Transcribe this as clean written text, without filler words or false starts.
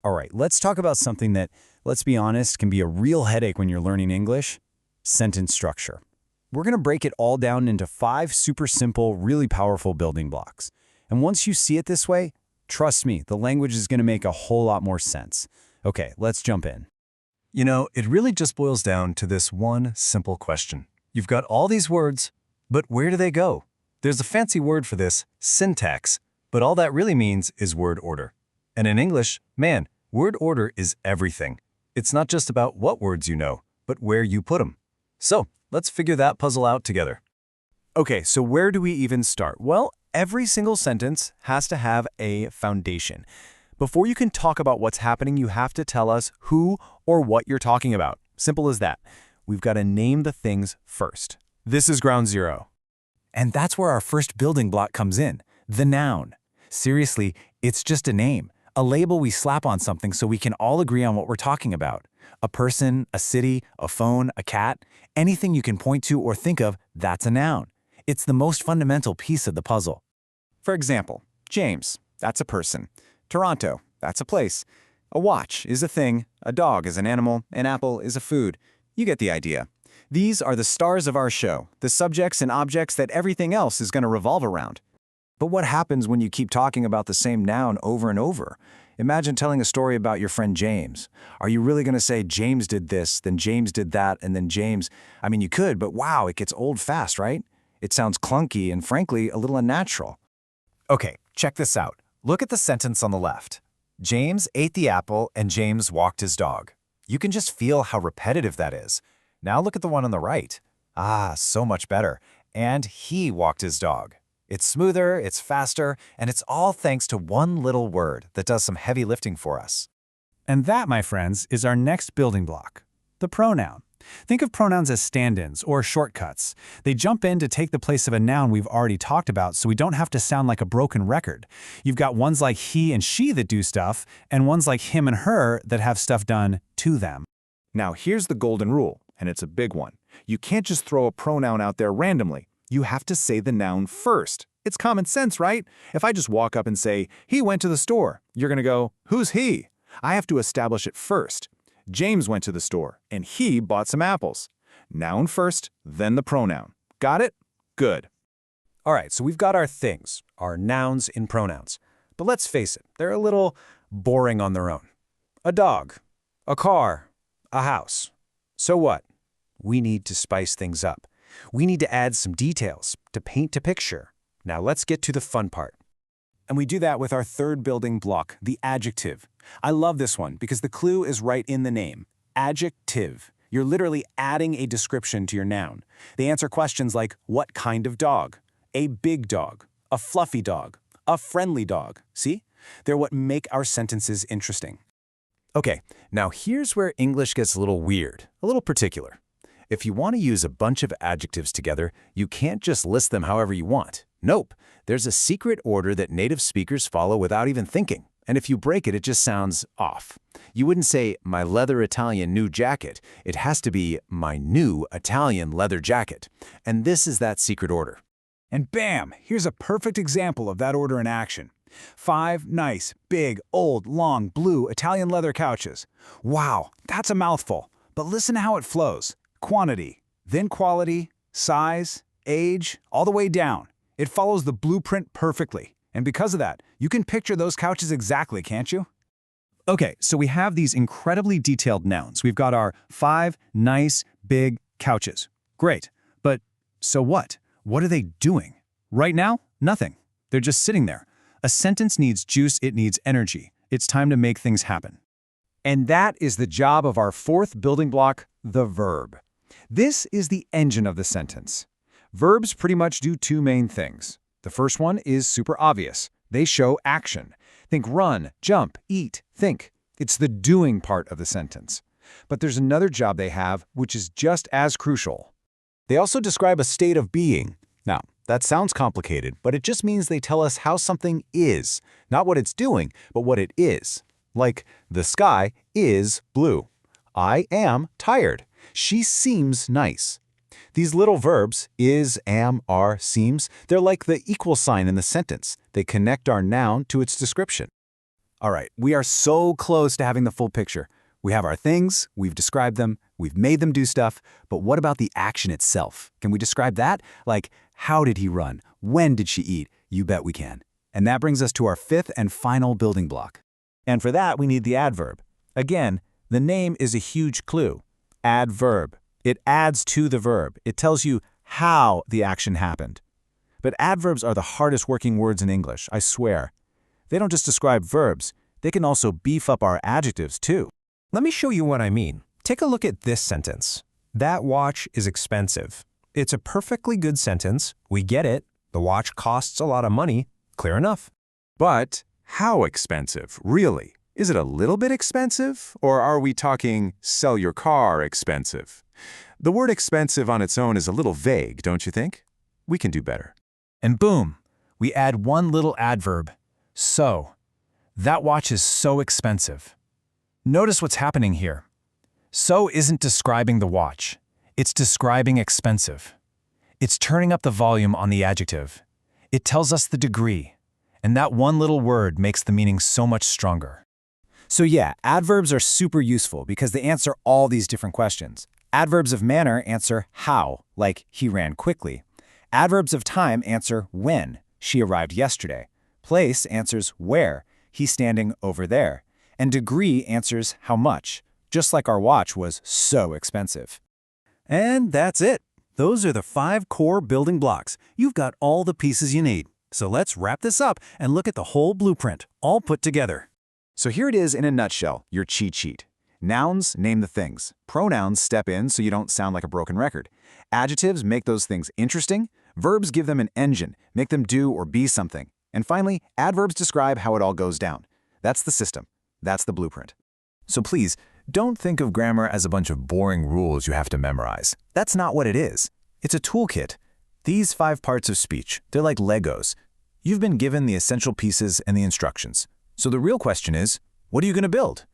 All right, let's talk about something that, let's be honest, can be a real headache when you're learning English: sentence structure. We're going to break it all down into 5 super simple, really powerful building blocks. And once you see it this way, trust me, the language is going to make a whole lot more sense. Okay, let's jump in. It really just boils down to this one simple question. You've got all these words, but where do they go? There's a fancy word for this, syntax, but all that really means is word order. And in English, man, word order is everything. It's not just about what words you know, but where you put them. So, let's figure that puzzle out together. Okay, so where do we even start? Well, every single sentence has to have a foundation. Before you can talk about what's happening, you have to tell us who or what you're talking about. Simple as that. We've got to name the things first. This is ground zero. And that's where our first building block comes in, the noun. Seriously, it's just a name, a label we slap on something so we can all agree on what we're talking about. A person, a city, a phone, a cat, anything you can point to or think of, that's a noun. It's the most fundamental piece of the puzzle. For example, James, that's a person. Toronto, that's a place. A watch is a thing, a dog is an animal, an apple is a food. You get the idea. These are the stars of our show, the subjects and objects that everything else is going to revolve around. But what happens when you keep talking about the same noun over and over? Imagine telling a story about your friend James. Are you really going to say James did this, then James did that, and then James? I mean, you could, but wow, it gets old fast, right? It sounds clunky and frankly, a little unnatural. Okay, check this out. Look at the sentence on the left. James ate the apple and James walked his dog. You can just feel how repetitive that is. Now look at the one on the right. Ah, so much better. And he walked his dog. It's smoother, it's faster, and it's all thanks to one little word that does some heavy lifting for us. And that, my friends, is our next building block, the pronoun. Think of pronouns as stand-ins or shortcuts. They jump in to take the place of a noun we've already talked about so we don't have to sound like a broken record. You've got ones like he and she that do stuff, and ones like him and her that have stuff done to them. Now here's the golden rule, and it's a big one. You can't just throw a pronoun out there randomly. You have to say the noun first. It's common sense, right? If I just walk up and say, he went to the store, you're going to go, who's he? I have to establish it first. James went to the store, and he bought some apples. Noun first, then the pronoun. Got it? Good. All right, so we've got our things, our nouns in pronouns. But let's face it, they're a little boring on their own. A dog, a car, a house. So what? We need to spice things up. We need to add some details to paint a picture. Now let's get to the fun part. And we do that with our third building block, the adjective. I love this one because the clue is right in the name. Adjective. You're literally adding a description to your noun. They answer questions like, what kind of dog? A big dog, a fluffy dog, a friendly dog. See? They're what make our sentences interesting. Okay, now here's where English gets a little weird, a little particular. If you want to use a bunch of adjectives together, you can't just list them however you want. Nope, there's a secret order that native speakers follow without even thinking. And if you break it, it just sounds off. You wouldn't say, my leather Italian new jacket. It has to be, my new Italian leather jacket. And this is that secret order. And bam, here's a perfect example of that order in action. 5 nice, big, old, long, blue Italian leather couches. Wow, that's a mouthful. But listen to how it flows. Quantity, then quality, size, age, all the way down. It follows the blueprint perfectly. And because of that, you can picture those couches exactly, can't you? Okay, so we have these incredibly detailed nouns. We've got our 5 nice, big couches. Great, but so what? What are they doing? Right now, nothing. They're just sitting there. A sentence needs juice, it needs energy. It's time to make things happen. And that is the job of our fourth building block, the verb. This is the engine of the sentence. Verbs pretty much do 2 main things. The first one is super obvious. They show action. Think run, jump, eat, think. It's the doing part of the sentence. But there's another job they have, which is just as crucial. They also describe a state of being. Now, that sounds complicated, but it just means they tell us how something is. Not what it's doing, but what it is. Like, the sky is blue. I am tired. She seems nice. These little verbs, is, am, are, seems, they're like the equal sign in the sentence. They connect our noun to its description. All right, we are so close to having the full picture. We have our things, we've described them, we've made them do stuff, but what about the action itself? Can we describe that? Like, how did he run? When did she eat? You bet we can. And that brings us to our fifth and final building block. And for that, we need the adverb. Again, the name is a huge clue. Adverb. It adds to the verb. It tells you how the action happened. But adverbs are the hardest working words in English, I swear. They don't just describe verbs, they can also beef up our adjectives too. Let me show you what I mean. Take a look at this sentence. That watch is expensive. It's a perfectly good sentence. We get it. The watch costs a lot of money. Clear enough. But how expensive, really? Is it a little bit expensive, or are we talking sell your car expensive? The word expensive on its own is a little vague, don't you think? We can do better. And boom, we add one little adverb. So. That watch is so expensive. Notice what's happening here. So isn't describing the watch. It's describing expensive. It's turning up the volume on the adjective. It tells us the degree. And that one little word makes the meaning so much stronger. So yeah, adverbs are super useful because they answer all these different questions. Adverbs of manner answer how, like he ran quickly. Adverbs of time answer when, she arrived yesterday. Place answers where, he's standing over there. And degree answers how much, just like our watch was so expensive. And that's it. Those are the 5 core building blocks. You've got all the pieces you need. So let's wrap this up and look at the whole blueprint, all put together. So here it is in a nutshell, your cheat sheet. Nouns name the things. Pronouns step in so you don't sound like a broken record. Adjectives make those things interesting. Verbs give them an engine, make them do or be something. And finally, adverbs describe how it all goes down. That's the system. That's the blueprint. So please, don't think of grammar as a bunch of boring rules you have to memorize. That's not what it is. It's a toolkit. These 5 parts of speech, they're like Legos. You've been given the essential pieces and the instructions. So the real question is, what are you going to build?